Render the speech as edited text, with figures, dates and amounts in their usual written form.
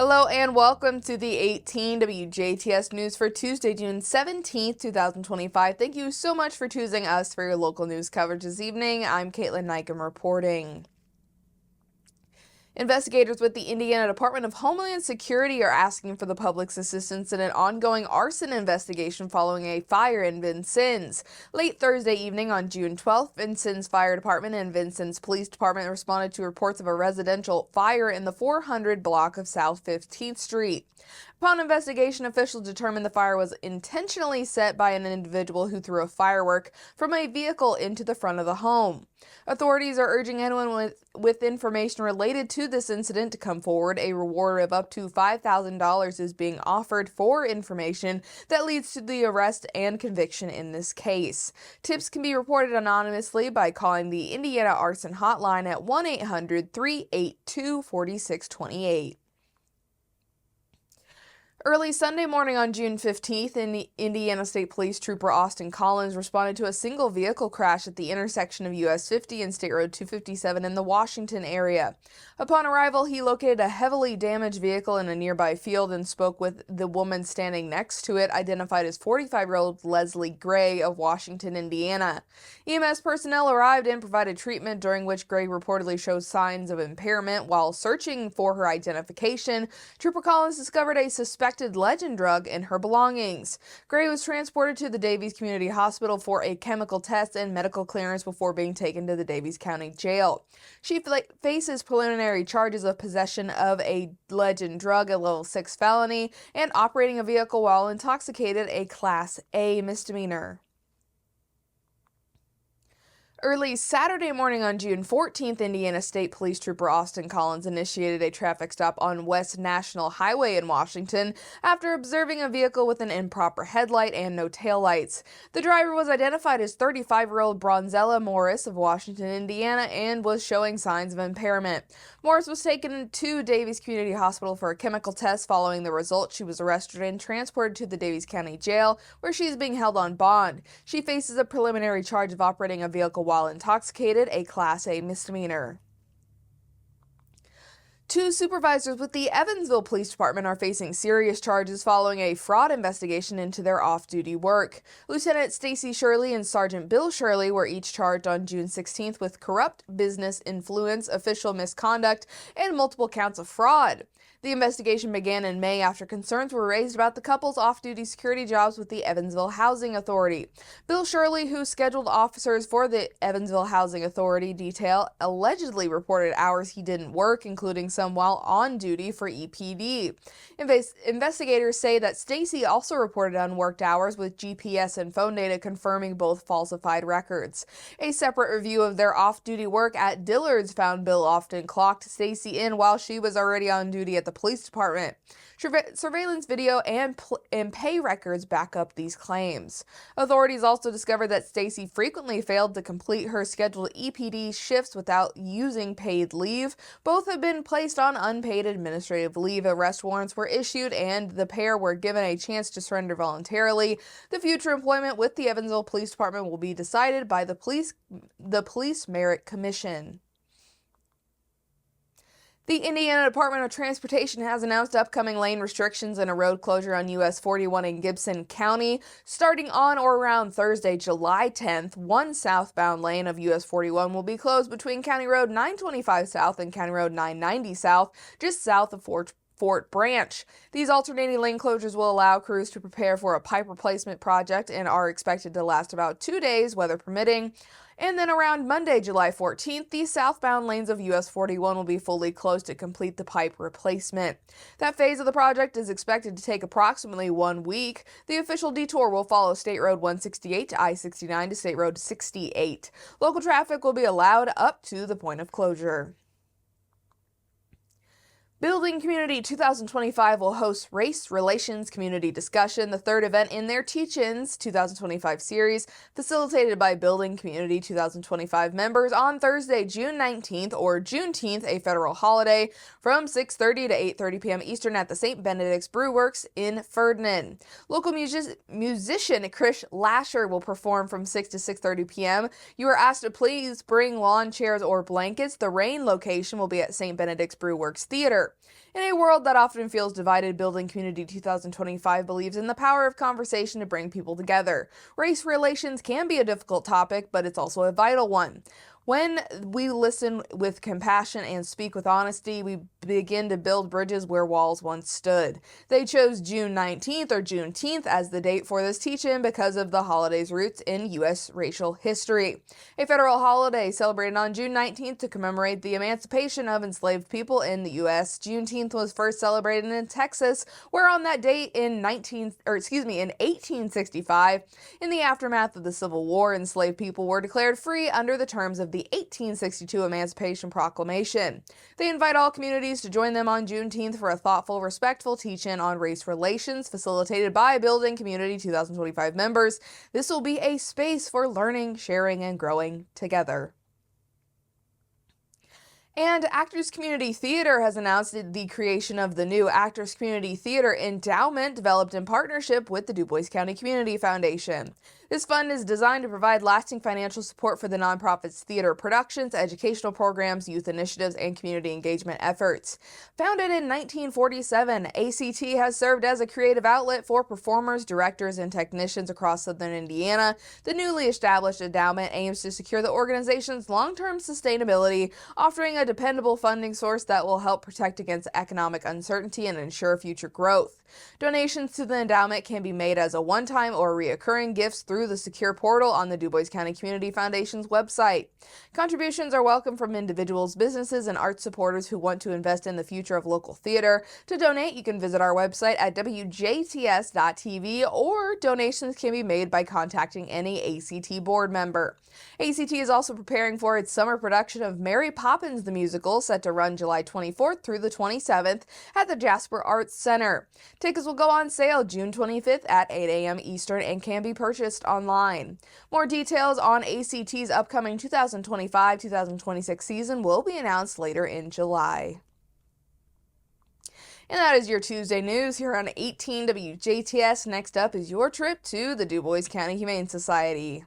Hello and welcome to the 18 WJTS News for Tuesday, June 17th, 2025. Thank you so much for choosing us for your local news coverage this evening. I'm Kaitlyn Neukam reporting. Investigators with the Indiana Department of Homeland Security are asking for the public's assistance in an ongoing arson investigation following a fire in Vincennes. Late Thursday evening on June 12th, Vincennes Fire Department and Vincennes Police Department responded to reports of a residential fire in the 400 block of South 15th Street. Upon investigation, officials determined the fire was intentionally set by an individual who threw a firework from a vehicle into the front of the home. Authorities are urging anyone with information related to this incident to come forward. A reward of up to $5,000 is being offered for information that leads to the arrest and conviction in this case. Tips can be reported anonymously by calling the Indiana Arson Hotline at 1-800-382-4628. Early Sunday morning on June 15th, Indiana State Police Trooper Austin Collins responded to a single vehicle crash at the intersection of US 50 and State Road 257 in the Washington area. Upon arrival, he located a heavily damaged vehicle in a nearby field and spoke with the woman standing next to it, identified as 45-year-old Leslie Gray of Washington, Indiana. EMS personnel arrived and provided treatment, during which Gray reportedly showed signs of impairment. While searching for her identification, Trooper Collins discovered a suspected legend drug in her belongings. Gray was transported to the Davies Community Hospital for a chemical test and medical clearance before being taken to the Davies County Jail. She faces preliminary charges of possession of a legend drug, a level 6 felony, and operating a vehicle while intoxicated, a Class A misdemeanor. Early Saturday morning on June 14th, Indiana State Police Trooper Austin Collins initiated a traffic stop on West National Highway in Washington after observing a vehicle with an improper headlight and no taillights. The driver was identified as 35-year-old Bronzella Morris of Washington, Indiana, and was showing signs of impairment. Morris was taken to Davies Community Hospital for a chemical test. Following the result, she was arrested and transported to the Davies County Jail, where she is being held on bond. She faces a preliminary charge of operating a vehicle while intoxicated, a Class A misdemeanor. Two supervisors with the Evansville Police Department are facing serious charges following a fraud investigation into their off-duty work. Lieutenant Stacy Shirley and Sergeant Bill Shirley were each charged on June 16th with corrupt business influence, official misconduct, and multiple counts of fraud. The investigation began in May after concerns were raised about the couple's off-duty security jobs with the Evansville Housing Authority. Bill Shirley, who scheduled officers for the Evansville Housing Authority detail, allegedly reported hours he didn't work, including some while on duty for EPD. Investigators say that Stacy also reported unworked hours, with GPS and phone data confirming both falsified records. A separate review of their off-duty work at Dillard's found Bill often clocked Stacy in while she was already on duty at the police department. Surveillance video and pay records back up these claims. Authorities also discovered that Stacy frequently failed to complete her scheduled EPD shifts without using paid leave. Both have been placed on unpaid administrative leave. Arrest warrants were issued and the pair were given a chance to surrender voluntarily. The future employment with the Evansville Police Department will be decided by the Police Merit Commission. The Indiana Department of Transportation has announced upcoming lane restrictions and a road closure on US 41 in Gibson County. Starting on or around Thursday, July 10th, one southbound lane of US 41 will be closed between County Road 925 South and County Road 990 South, just south of Fort Branch. These alternating lane closures will allow crews to prepare for a pipe replacement project and are expected to last about 2 days, weather permitting. And then around Monday, July 14th, the southbound lanes of US 41 will be fully closed to complete the pipe replacement. That phase of the project is expected to take approximately 1 week. The official detour will follow State Road 168 to I-69 to State Road 68. Local traffic will be allowed up to the point of closure. Building Community 2025 will host Race Relations Community Discussion, the third event in their Teach-Ins 2025 series, facilitated by Building Community 2025 members on Thursday, June 19th, or Juneteenth, a federal holiday, from 6:30 to 8:30 p.m. Eastern at the St. Benedict's Brew Works in Ferdinand. Local musician Chris Lasher will perform from 6 to 6:30 p.m. You are asked to please bring lawn chairs or blankets. The rain location will be at St. Benedict's Brew Works Theater. together. In a world that often feels divided, Building Community 2025 believes in the power of conversation to bring people together. Race relations can be a difficult topic, but it's also a vital one. When we listen with compassion and speak with honesty, we begin to build bridges where walls once stood. They chose June 19th or Juneteenth as the date for this teach-in because of the holiday's roots in U.S. racial history. A federal holiday celebrated on June 19th to commemorate the emancipation of enslaved people in the U.S. Juneteenth was first celebrated in Texas, where on that date in 1865, in the aftermath of the Civil War, enslaved people were declared free under the terms of the 1862 Emancipation Proclamation. They invite all communities to join them on Juneteenth for a thoughtful, respectful teach-in on race relations facilitated by Building Community 2025 members. This will be a space for learning, sharing, and growing together. And Actors Community Theater has announced the creation of the new Actors Community Theater Endowment, developed in partnership with the Du Bois County Community Foundation. This fund is designed to provide lasting financial support for the nonprofit's theater productions, educational programs, youth initiatives, and community engagement efforts. Founded in 1947, ACT has served as a creative outlet for performers, directors, and technicians across southern Indiana. The newly established endowment aims to secure the organization's long-term sustainability, offering a dependable funding source that will help protect against economic uncertainty and ensure future growth. Donations to the endowment can be made as a one-time or recurring gifts through the secure portal on the Du Bois County Community Foundation's website. Contributions are welcome from individuals, businesses, and art supporters who want to invest in the future of local theater. To donate, you can visit our website at WJTS.tv, or donations can be made by contacting any ACT board member. ACT is also preparing for its summer production of Mary Poppins the Musical, set to run July 24th through the 27th at the Jasper Arts Center. Tickets will go on sale June 25th at 8 a.m. Eastern and can be purchased online. More details on ACT's upcoming 2025-2026 season will be announced later in July. And that is your Tuesday news here on 18 WJTS. Next up is your trip to the Du Bois County Humane Society.